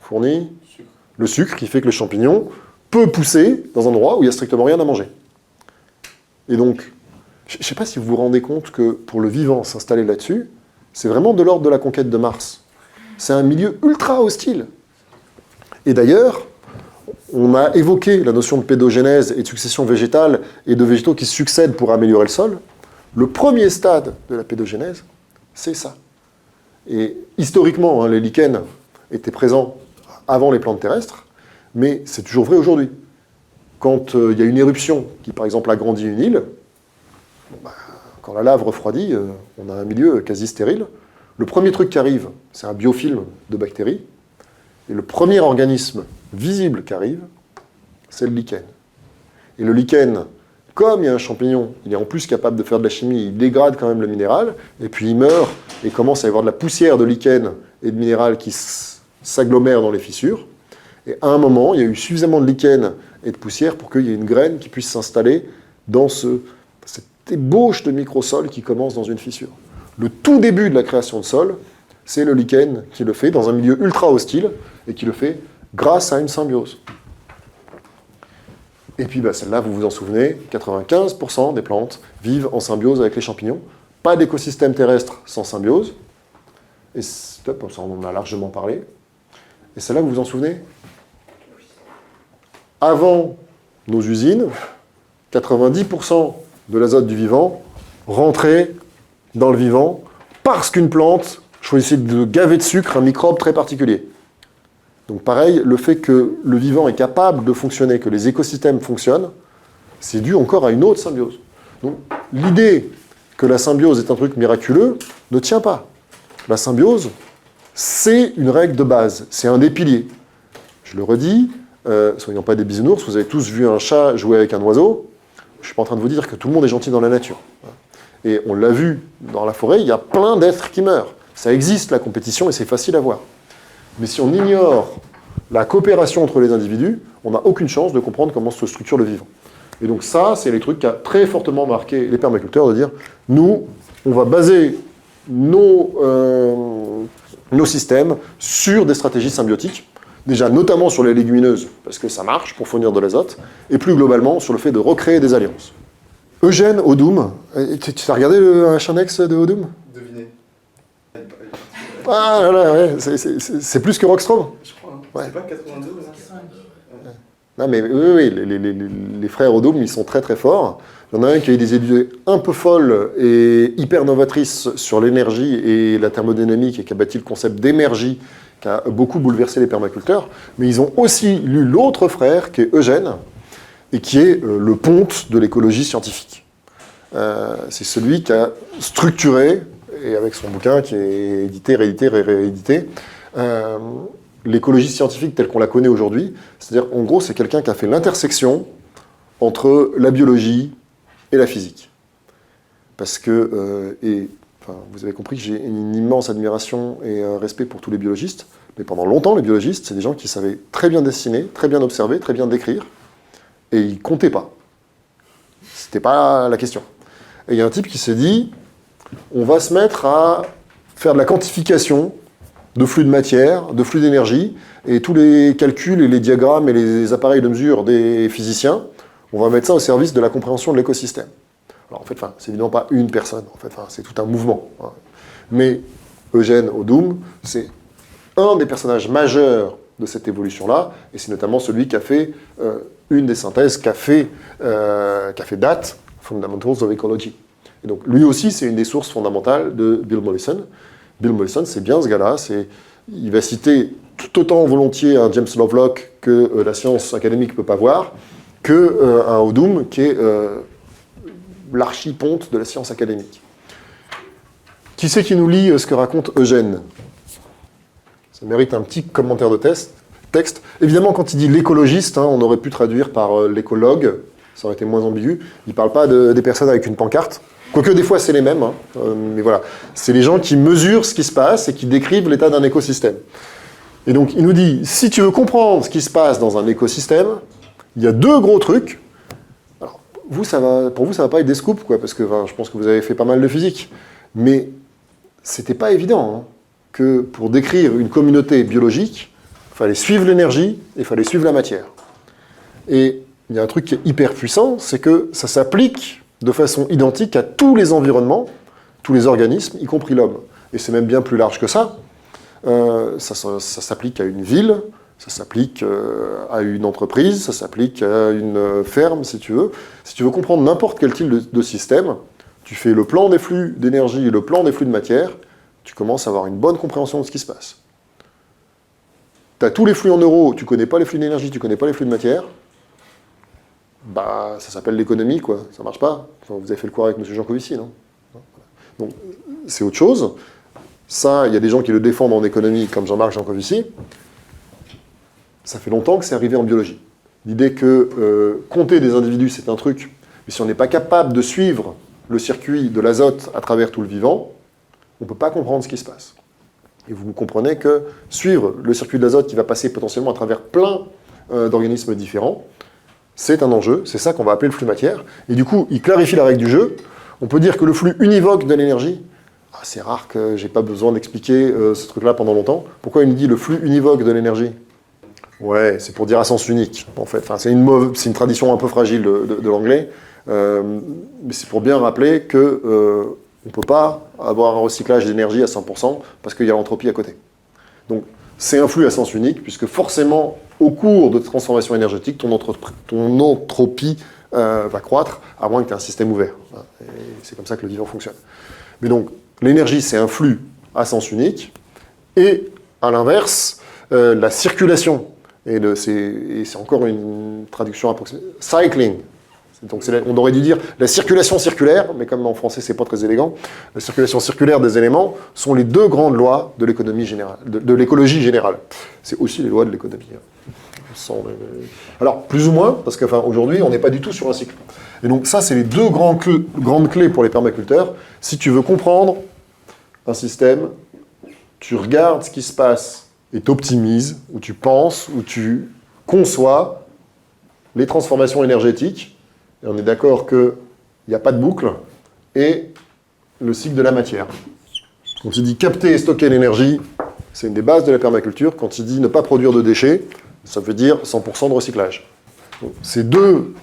fournit Sucre. le sucre qui fait que le champignon peut pousser dans un endroit où il n'y a strictement rien à manger. Et donc, je ne sais pas si vous vous rendez compte que pour le vivant s'installer là-dessus, c'est vraiment de l'ordre de la conquête de Mars. C'est un milieu ultra hostile. Et d'ailleurs, on a évoqué la notion de pédogénèse et de succession végétale et de végétaux qui succèdent pour améliorer le sol. Le premier stade de la pédogénèse, c'est ça. Et historiquement, les lichens étaient présents avant les plantes terrestres, mais c'est toujours vrai aujourd'hui. Quand il y a une éruption qui, par exemple, agrandit une île, quand la lave refroidit, on a un milieu quasi stérile. Le premier truc qui arrive, c'est un biofilm de bactéries. Et le premier organisme visible qui arrive, c'est le lichen. Et le lichen, comme il y a un champignon, il est en plus capable de faire de la chimie, il dégrade quand même le minéral, et puis il meurt, et commence à y avoir de la poussière de lichen et de minéral qui s'agglomèrent dans les fissures. Et à un moment, il y a eu suffisamment de lichen et de poussière pour qu'il y ait une graine qui puisse s'installer dans cette ébauche de microsol qui commence dans une fissure. Le tout début de la création de sol, c'est le lichen qui le fait dans un milieu ultra hostile et qui le fait grâce à une symbiose. Et puis celle-là, vous vous en souvenez, 95% des plantes vivent en symbiose avec les champignons. Pas d'écosystème terrestre sans symbiose. Et ça, on en a largement parlé. Et celle-là, vous vous en souvenez? Avant nos usines, 90% de l'azote du vivant rentrait dans le vivant parce qu'une plante choisissait de gaver de sucre un microbe très particulier. Donc pareil, le fait que le vivant est capable de fonctionner, que les écosystèmes fonctionnent, c'est dû encore à une autre symbiose. Donc l'idée que la symbiose est un truc miraculeux ne tient pas. La symbiose, c'est une règle de base, c'est un des piliers. Je le redis, soyons pas des bisounours, vous avez tous vu un chat jouer avec un oiseau. Je ne suis pas en train de vous dire que tout le monde est gentil dans la nature. Et on l'a vu dans la forêt, il y a plein d'êtres qui meurent. Ça existe, la compétition, et c'est facile à voir. Mais si on ignore la coopération entre les individus, on n'a aucune chance de comprendre comment se structure le vivant. Et donc ça, c'est les trucs qui a très fortement marqué les permaculteurs, de dire, nous, on va baser nos systèmes sur des stratégies symbiotiques, déjà notamment sur les légumineuses, parce que ça marche pour fournir de l'azote, et plus globalement sur le fait de recréer des alliances. Eugène Odum, tu as regardé le H1X de Odum? Devinez. Ah là là, ouais, c'est plus que Rockstrom. Je crois. Hein. Ouais. C'est pas 82 ou 5. Non mais oui, les frères Odum, ils sont très très forts. Il y en a un qui a eu des idées un peu folles et hyper novatrices sur l'énergie et la thermodynamique et qui a bâti le concept d'énergie qui a beaucoup bouleversé les permaculteurs. Mais ils ont aussi lu l'autre frère qui est Eugène et qui est le ponte de l'écologie scientifique. C'est celui qui a structuré, et avec son bouquin qui est édité, réédité, réédité, l'écologie scientifique telle qu'on la connaît aujourd'hui. C'est-à-dire, en gros, c'est quelqu'un qui a fait l'intersection entre la biologie et la physique. Parce que, vous avez compris que j'ai une immense admiration et un respect pour tous les biologistes, mais pendant longtemps, les biologistes, c'est des gens qui savaient très bien dessiner, très bien observer, très bien décrire, et ils comptaient pas. C'était pas la question. Et il y a un type qui s'est dit, on va se mettre à faire de la quantification de flux de matière, de flux d'énergie, et tous les calculs et les diagrammes et les appareils de mesure des physiciens, on va mettre ça au service de la compréhension de l'écosystème. Alors en fait, c'est évidemment pas une personne, en fait, c'est tout un mouvement. Hein. Mais Eugène Odum, c'est un des personnages majeurs de cette évolution-là, et c'est notamment celui qui a fait une des synthèses qui a fait date, Fundamentals of Ecology. Et donc lui aussi, c'est une des sources fondamentales de Bill Mollison. Bill Mollison, c'est bien ce gars-là, il va citer tout autant volontiers un James Lovelock que la science académique ne peut pas voir, qu'un Odum qui est l'archiponte de la science académique. Qui c'est qui nous lit ce que raconte Eugène? Ça mérite un petit commentaire de texte. Évidemment, quand il dit l'écologiste, on aurait pu traduire par l'écologue, ça aurait été moins ambigu. Il ne parle pas des personnes avec une pancarte. Quoique des fois c'est les mêmes, mais voilà. C'est les gens qui mesurent ce qui se passe et qui décrivent l'état d'un écosystème. Et donc il nous dit, si tu veux comprendre ce qui se passe dans un écosystème, il y a deux gros trucs. Alors, pour vous, ça va pas être des scoops, quoi, parce que je pense que vous avez fait pas mal de physique. Mais c'était pas évident que pour décrire une communauté biologique, il fallait suivre l'énergie et il fallait suivre la matière. Et il y a un truc qui est hyper puissant, c'est que ça s'applique de façon identique à tous les environnements, tous les organismes, y compris l'homme. Et c'est même bien plus large que ça. Ça s'applique à une ville, ça s'applique à une entreprise, ça s'applique à une ferme, si tu veux. Si tu veux comprendre n'importe quel type de système, tu fais le plan des flux d'énergie et le plan des flux de matière, tu commences à avoir une bonne compréhension de ce qui se passe. Tu as tous les flux en euros, tu ne connais pas les flux d'énergie, tu ne connais pas les flux de matière, ça s'appelle l'économie, quoi. Ça marche pas. Enfin, vous avez fait le cours avec M. Jancovici, non? Donc, c'est autre chose. Ça, il y a des gens qui le défendent en économie, comme Jean-Marc Jancovici. Ça fait longtemps que c'est arrivé en biologie. L'idée que compter des individus, c'est un truc, mais si on n'est pas capable de suivre le circuit de l'azote à travers tout le vivant, on ne peut pas comprendre ce qui se passe. Et vous comprenez que suivre le circuit de l'azote qui va passer potentiellement à travers plein d'organismes différents, c'est un enjeu, c'est ça qu'on va appeler le flux matière. Et du coup, il clarifie la règle du jeu. On peut dire que le flux univoque de l'énergie, c'est rare que j'ai pas besoin d'expliquer ce truc-là pendant longtemps. Pourquoi il nous dit le flux univoque de l'énergie? Ouais, c'est pour dire à sens unique, en fait. Enfin, c'est une tradition un peu fragile de l'anglais. Mais c'est pour bien rappeler qu'on ne peut pas avoir un recyclage d'énergie à 100% parce qu'il y a l'entropie à côté. Donc, c'est un flux à sens unique, puisque forcément, au cours de transformation énergétique, ton entropie va croître, à moins que tu aies un système ouvert. Et c'est comme ça que le vivant fonctionne. Mais donc, l'énergie, c'est un flux à sens unique, et à l'inverse, la circulation, et c'est encore une traduction approximative, cycling. Donc on aurait dû dire la circulation circulaire, mais comme en français c'est pas très élégant, la circulation circulaire des éléments sont les deux grandes lois de l'économie générale, de l'écologie générale. C'est aussi les lois de l'économie. Alors, plus ou moins, parce qu'aujourd'hui, on n'est pas du tout sur un cycle. Et donc ça, c'est les deux grandes clés pour les permaculteurs. Si tu veux comprendre un système, tu regardes ce qui se passe et t'optimises, ou tu penses, ou tu conçois les transformations énergétiques. Et on est d'accord qu'il n'y a pas de boucle, et le cycle de la matière. Quand il dit capter et stocker l'énergie, c'est une des bases de la permaculture. Quand il dit ne pas produire de déchets, ça veut dire 100% de recyclage. Donc, ces deux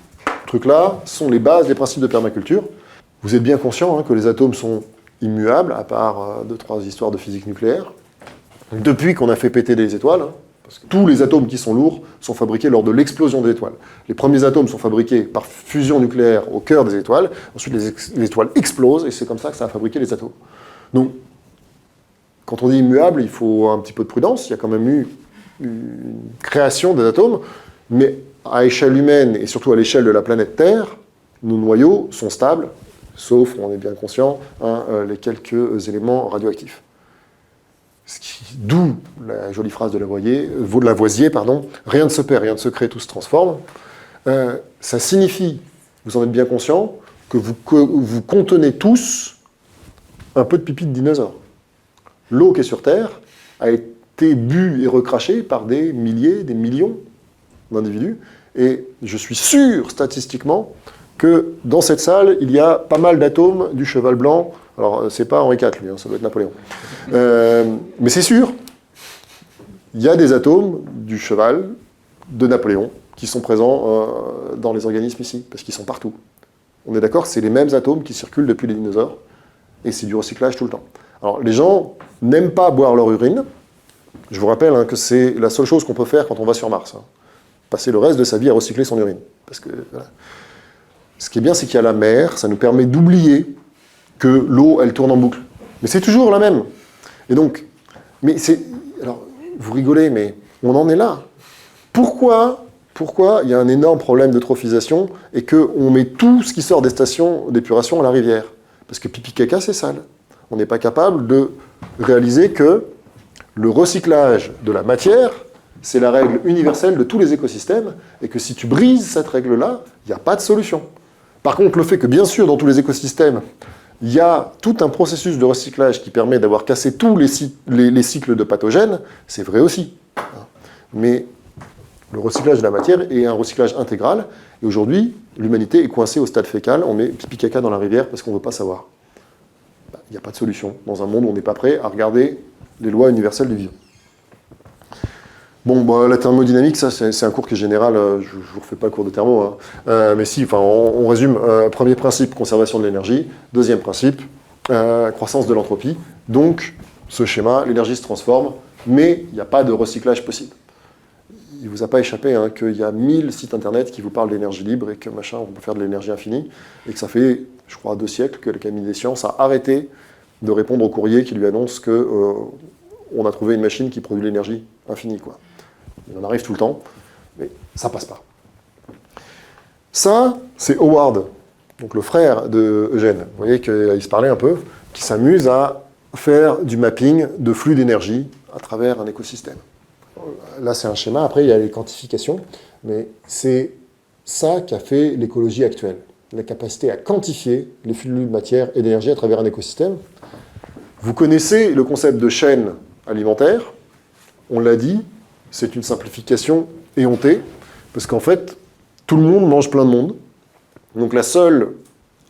trucs-là sont les bases des principes de permaculture. Vous êtes bien conscient que les atomes sont immuables, à part 2-3 histoires de physique nucléaire. Depuis qu'on a fait péter des étoiles, parce que tous les atomes qui sont lourds sont fabriqués lors de l'explosion des étoiles. Les premiers atomes sont fabriqués par fusion nucléaire au cœur des étoiles. Ensuite, les étoiles explosent, et c'est comme ça que ça a fabriqué les atomes. Donc, quand on dit immuable, il faut un petit peu de prudence. Il y a quand même eu une création des atomes, mais à échelle humaine, et surtout à l'échelle de la planète Terre, nos noyaux sont stables, sauf, on est bien conscient, les quelques éléments radioactifs. D'où la jolie phrase de Lavoisier, rien ne se perd, rien ne se crée, tout se transforme. Ça signifie, vous en êtes bien conscient, que vous contenez tous un peu de pipi de dinosaure. L'eau qui est sur Terre a été bue et recrachée par des milliers, des millions d'individus, et je suis sûr, statistiquement, que dans cette salle, il y a pas mal d'atomes du cheval blanc. Alors, c'est pas Henri IV, lui, ça doit être Napoléon. Mais c'est sûr, il y a des atomes du cheval de Napoléon qui sont présents dans les organismes ici, parce qu'ils sont partout. On est d'accord, c'est les mêmes atomes qui circulent depuis les dinosaures, et c'est du recyclage tout le temps. Alors, les gens n'aiment pas boire leur urine. Je vous rappelle que c'est la seule chose qu'on peut faire quand on va sur Mars. Passer le reste de sa vie à recycler son urine. Parce que, voilà. Ce qui est bien, c'est qu'il y a la mer, ça nous permet d'oublier que l'eau, elle tourne en boucle. Mais c'est toujours la même. Et donc, alors, vous rigolez, mais on en est là. Pourquoi il y a un énorme problème d'eutrophisation et qu'on met tout ce qui sort des stations d'épuration à la rivière? Parce que pipi caca, c'est sale. On n'est pas capable de réaliser que le recyclage de la matière, c'est la règle universelle de tous les écosystèmes, et que si tu brises cette règle-là, il n'y a pas de solution. Par contre, le fait que, bien sûr, dans tous les écosystèmes, il y a tout un processus de recyclage qui permet d'avoir cassé tous les cycles de pathogènes, c'est vrai aussi. Mais le recyclage de la matière est un recyclage intégral, et aujourd'hui, l'humanité est coincée au stade fécal, on met pipi caca dans la rivière parce qu'on ne veut pas savoir. Il n'y a pas de solution dans un monde où on n'est pas prêt à regarder les lois universelles du vivant. Bon, la thermodynamique, ça, c'est un cours qui est général, je ne vous refais pas le cours de thermo, mais si, on résume. Premier principe, conservation de l'énergie. Deuxième principe, croissance de l'entropie. Donc, ce schéma, l'énergie se transforme, mais il n'y a pas de recyclage possible. Il ne vous a pas échappé qu'il y a 1000 sites internet qui vous parlent d'énergie libre et que on peut faire de l'énergie infinie, et que ça fait, je crois, 2 siècles que l'Académie des sciences a arrêté de répondre au courrier qui lui annonce qu'on a trouvé une machine qui produit l'énergie infinie, quoi. Il en arrive tout le temps, mais ça passe pas. Ça, c'est Howard, donc le frère de Eugène. Vous voyez qu'il se parlait un peu, qui s'amuse à faire du mapping de flux d'énergie à travers un écosystème. Là, c'est un schéma. Après, il y a les quantifications, mais c'est ça qu'a fait l'écologie actuelle. La capacité à quantifier les flux de matière et d'énergie à travers un écosystème. Vous connaissez le concept de chaîne alimentaire. On l'a dit, c'est une simplification éhontée, parce qu'en fait, tout le monde mange plein de monde. Donc la seule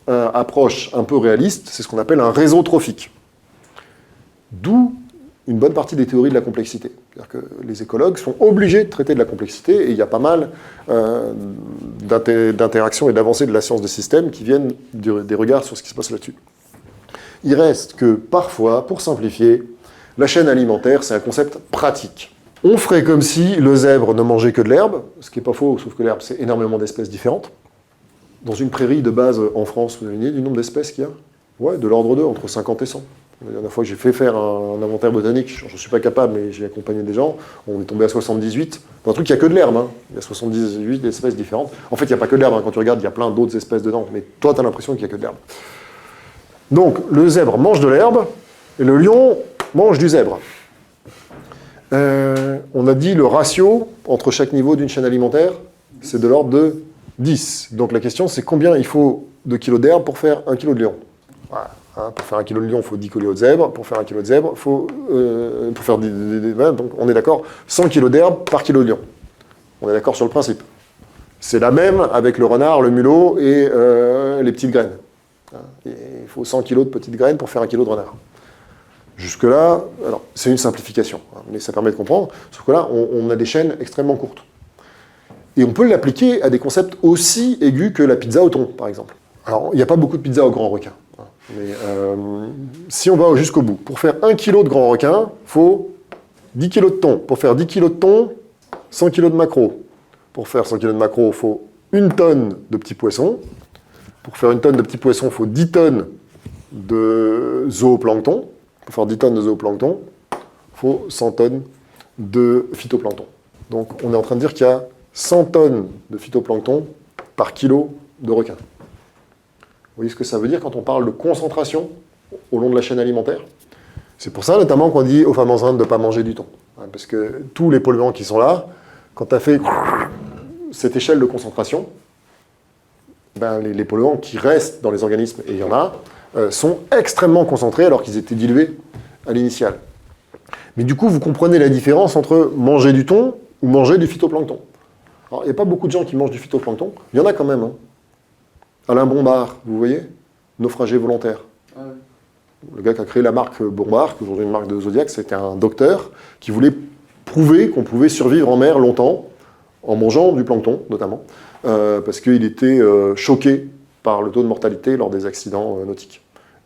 approche un peu réaliste, c'est ce qu'on appelle un réseau trophique. D'où une bonne partie des théories de la complexité. C'est-à-dire que les écologues sont obligés de traiter de la complexité, et il y a pas mal d'interactions et d'avancées de la science des systèmes qui viennent des regards sur ce qui se passe là-dessus. Il reste que parfois, pour simplifier, la chaîne alimentaire, c'est un concept pratique. On ferait comme si le zèbre ne mangeait que de l'herbe, ce qui n'est pas faux, sauf que l'herbe, c'est énormément d'espèces différentes. Dans une prairie de base en France, vous avez une idée du nombre d'espèces qu'il y a? Ouais, de l'ordre de, entre 50 et 100. La dernière fois que j'ai fait faire un inventaire botanique, je ne suis pas capable, mais j'ai accompagné des gens, on est tombé à 78. Dans un truc, il n'y a que de l'herbe. Il y a 78 espèces différentes. En fait, il n'y a pas que de l'herbe. Quand tu regardes, il y a plein d'autres espèces dedans. Mais toi, tu as l'impression qu'il n'y a que de l'herbe. Donc, le zèbre mange de l'herbe, et le lion mange du zèbre. On a dit le ratio entre chaque niveau d'une chaîne alimentaire, c'est de l'ordre de 10. Donc la question, c'est combien il faut de kilos d'herbe pour faire 1 kilo de lion. Voilà. Hein, pour faire 1 kilo de lion, il faut 10 kilos de zèbre. Pour faire 1 kilo de zèbre, il faut... pour faire voilà, donc on est d'accord, 100 kilos d'herbe par kilo de lion. On est d'accord sur le principe. C'est la même avec le renard, le mulot et les petites graines. Hein, il faut 100 kilos de petites graines pour faire 1 kilo de renard. Jusque-là, alors c'est une simplification, hein, mais ça permet de comprendre. Sauf que là, on a des chaînes extrêmement courtes. Et on peut l'appliquer à des concepts aussi aigus que la pizza au thon, par exemple. Alors, il n'y a pas beaucoup de pizza au grand requin. Hein, mais si on va jusqu'au bout, pour faire 1 kilo de grand requin, il faut 10 kilos de thon. Pour faire 10 kilos de thon, 100 kilos de maquereau. Pour faire 100 kilos de maquereau, il faut 1 tonne de petits poissons. Pour faire 1 tonne de petits poissons, il faut 10 tonnes de zooplancton. Pour faire 10 tonnes de zooplancton, il faut 100 tonnes de phytoplancton. Donc on est en train de dire qu'il y a 100 tonnes de phytoplancton par kilo de requin. Vous voyez ce que ça veut dire quand on parle de concentration au long de la chaîne alimentaire? C'est pour ça notamment qu'on dit aux femmes enceintes de ne pas manger du thon. Parce que tous les polluants qui sont là, quand tu as fait cette échelle de concentration, ben les polluants qui restent dans les organismes, et il y en a, sont extrêmement concentrés alors qu'ils étaient dilués à l'initiale. Mais du coup, vous comprenez la différence entre manger du thon ou manger du phytoplancton. Alors, il n'y a pas beaucoup de gens qui mangent du phytoplancton. Il y en a quand même. Hein. Alain Bombard, vous voyez, naufragé volontaire. Ah oui. Le gars qui a créé la marque Bombard, qui est aujourd'hui une marque de Zodiac, c'était un docteur qui voulait prouver qu'on pouvait survivre en mer longtemps en mangeant du plancton, notamment, parce qu'il était choqué par le taux de mortalité lors des accidents nautiques.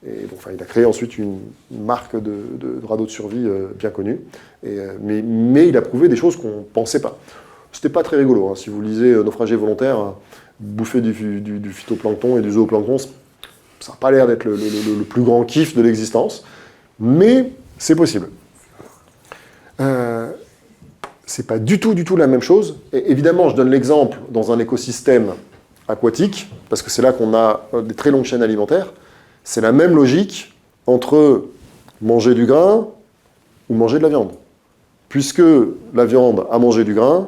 Et donc, enfin, il a créé ensuite une marque de radeau de survie bien connue. Mais il a prouvé des choses qu'on ne pensait pas. C'était pas très rigolo. Hein. Si vous lisez Naufragé volontaire, bouffer du phytoplancton et du zooplancton, ça n'a pas l'air d'être le plus grand kiff de l'existence. Mais c'est possible. C'est pas du tout la même chose. Et évidemment, je donne l'exemple dans un écosystème aquatique, parce que c'est là qu'on a des très longues chaînes alimentaires. C'est la même logique entre manger du grain ou manger de la viande. Puisque la viande a mangé du grain,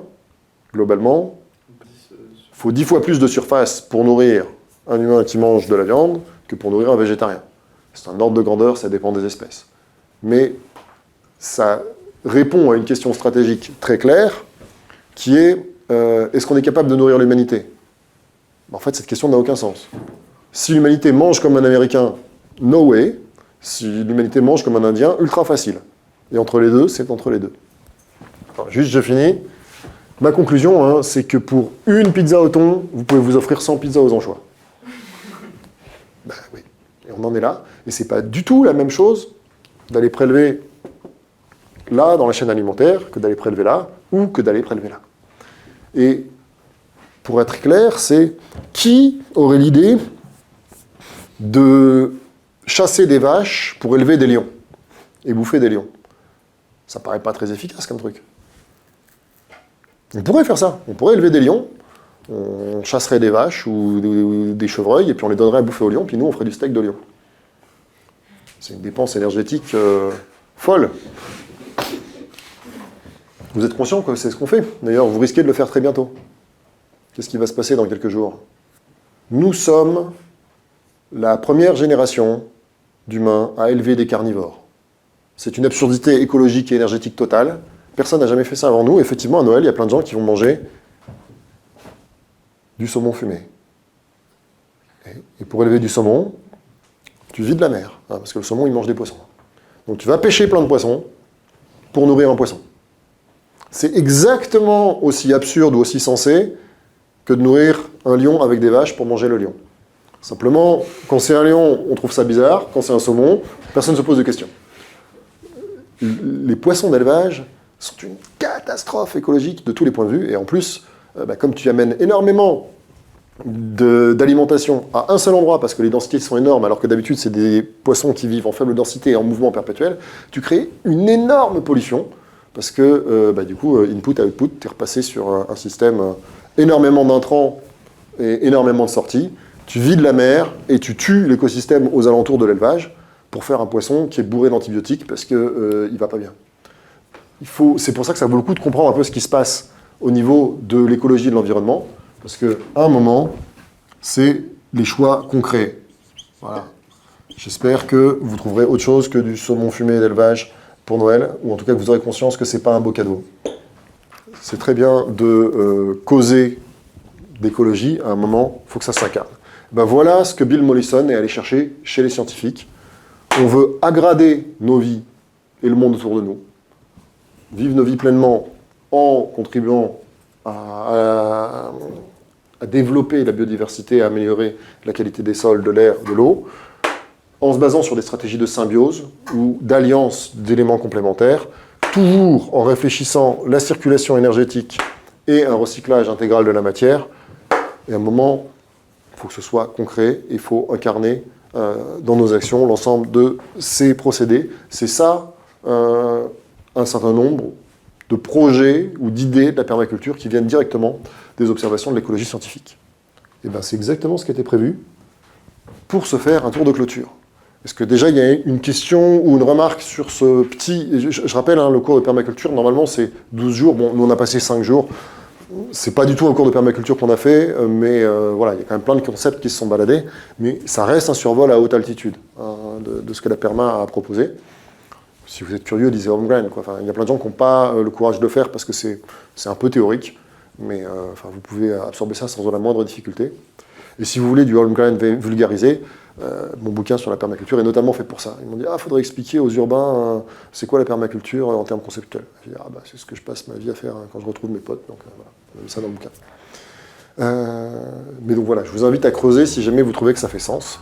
globalement, il faut 10 fois plus de surface pour nourrir un humain qui mange de la viande que pour nourrir un végétarien. C'est un ordre de grandeur, ça dépend des espèces. Mais ça répond à une question stratégique très claire, qui est est-ce qu'on est capable de nourrir l'humanité? En fait, cette question n'a aucun sens. Si l'humanité mange comme un Américain, no way. Si l'humanité mange comme un Indien, ultra facile. Et entre les deux, c'est entre les deux. Alors, juste, je finis. Ma conclusion, hein, c'est que pour une pizza au thon, vous pouvez vous offrir 100 pizzas aux anchois. Ben oui. Et on en est là. Et c'est pas du tout la même chose d'aller prélever là, dans la chaîne alimentaire, que d'aller prélever là, ou que d'aller prélever là. Et pour être clair, c'est qui aurait l'idée de chasser des vaches pour élever des lions et bouffer des lions? Ça paraît pas très efficace comme truc. On pourrait faire ça. On pourrait élever des lions, on chasserait des vaches ou des chevreuils, et puis on les donnerait à bouffer aux lions, puis nous, on ferait du steak de lion. C'est une dépense énergétique folle. Vous êtes conscient que c'est ce qu'on fait. D'ailleurs, vous risquez de le faire très bientôt. Qu'est-ce qui va se passer dans quelques jours? Nous sommes la première génération d'humains à élever des carnivores. C'est une absurdité écologique et énergétique totale. Personne n'a jamais fait ça avant nous. Effectivement, à Noël, il y a plein de gens qui vont manger du saumon fumé. Et pour élever du saumon, tu vides la mer, hein, parce que le saumon, il mange des poissons. Donc tu vas pêcher plein de poissons pour nourrir un poisson. C'est exactement aussi absurde ou aussi sensé que de nourrir un lion avec des vaches pour manger le lion. Simplement, quand c'est un lion, on trouve ça bizarre. Quand c'est un saumon, personne ne se pose de questions. Les poissons d'élevage sont une catastrophe écologique de tous les points de vue. Et en plus, comme tu amènes énormément d'alimentation à un seul endroit, parce que les densités sont énormes, alors que d'habitude, c'est des poissons qui vivent en faible densité et en mouvement perpétuel, tu crées une énorme pollution. Parce que, du coup, input-output, tu es repassé sur un système énormément d'intrants et énormément de sorties. Tu vides la mer et tu tues l'écosystème aux alentours de l'élevage pour faire un poisson qui est bourré d'antibiotiques parce qu'il ne va pas bien. c'est pour ça que ça vaut le coup de comprendre un peu ce qui se passe au niveau de l'écologie et de l'environnement, parce qu'à un moment, c'est les choix concrets. Voilà. J'espère que vous trouverez autre chose que du saumon fumé d'élevage pour Noël, ou en tout cas que vous aurez conscience que ce n'est pas un beau cadeau. C'est très bien de causer d'écologie, à un moment, il faut que ça s'incarne. Ben voilà ce que Bill Mollison est allé chercher chez les scientifiques. On veut aggrader nos vies et le monde autour de nous, vivre nos vies pleinement en contribuant à développer la biodiversité, à améliorer la qualité des sols, de l'air, de l'eau, en se basant sur des stratégies de symbiose ou d'alliance d'éléments complémentaires, toujours en réfléchissant la circulation énergétique et un recyclage intégral de la matière. Et à un moment, il faut que ce soit concret, il faut incarner dans nos actions l'ensemble de ces procédés. C'est ça, un certain nombre de projets ou d'idées de la permaculture qui viennent directement des observations de l'écologie scientifique. Et bien, c'est exactement ce qui était prévu pour se faire un tour de clôture. Est-ce que déjà, il y a une question ou une remarque sur ce petit... Je rappelle, le cours de permaculture, normalement, c'est 12 jours. Bon, nous, on a passé 5 jours. C'est pas du tout un cours de permaculture qu'on a fait, mais voilà, il y a quand même plein de concepts qui se sont baladés. Mais ça reste un survol à haute altitude de ce que la perma a proposé. Si vous êtes curieux, lisez Holmgren. Enfin, il y a plein de gens qui n'ont pas le courage de le faire parce que c'est un peu théorique. Mais vous pouvez absorber ça sans la moindre difficulté. Et si vous voulez du Holmgren vulgarisé, mon bouquin sur la permaculture est notamment fait pour ça. Ils m'ont dit, il faudrait expliquer aux urbains c'est quoi la permaculture en termes conceptuels. J'ai dit, c'est ce que je passe ma vie à faire quand je retrouve mes potes. Donc voilà, on a mis ça dans le bouquin. Mais donc voilà, je vous invite à creuser si jamais vous trouvez que ça fait sens.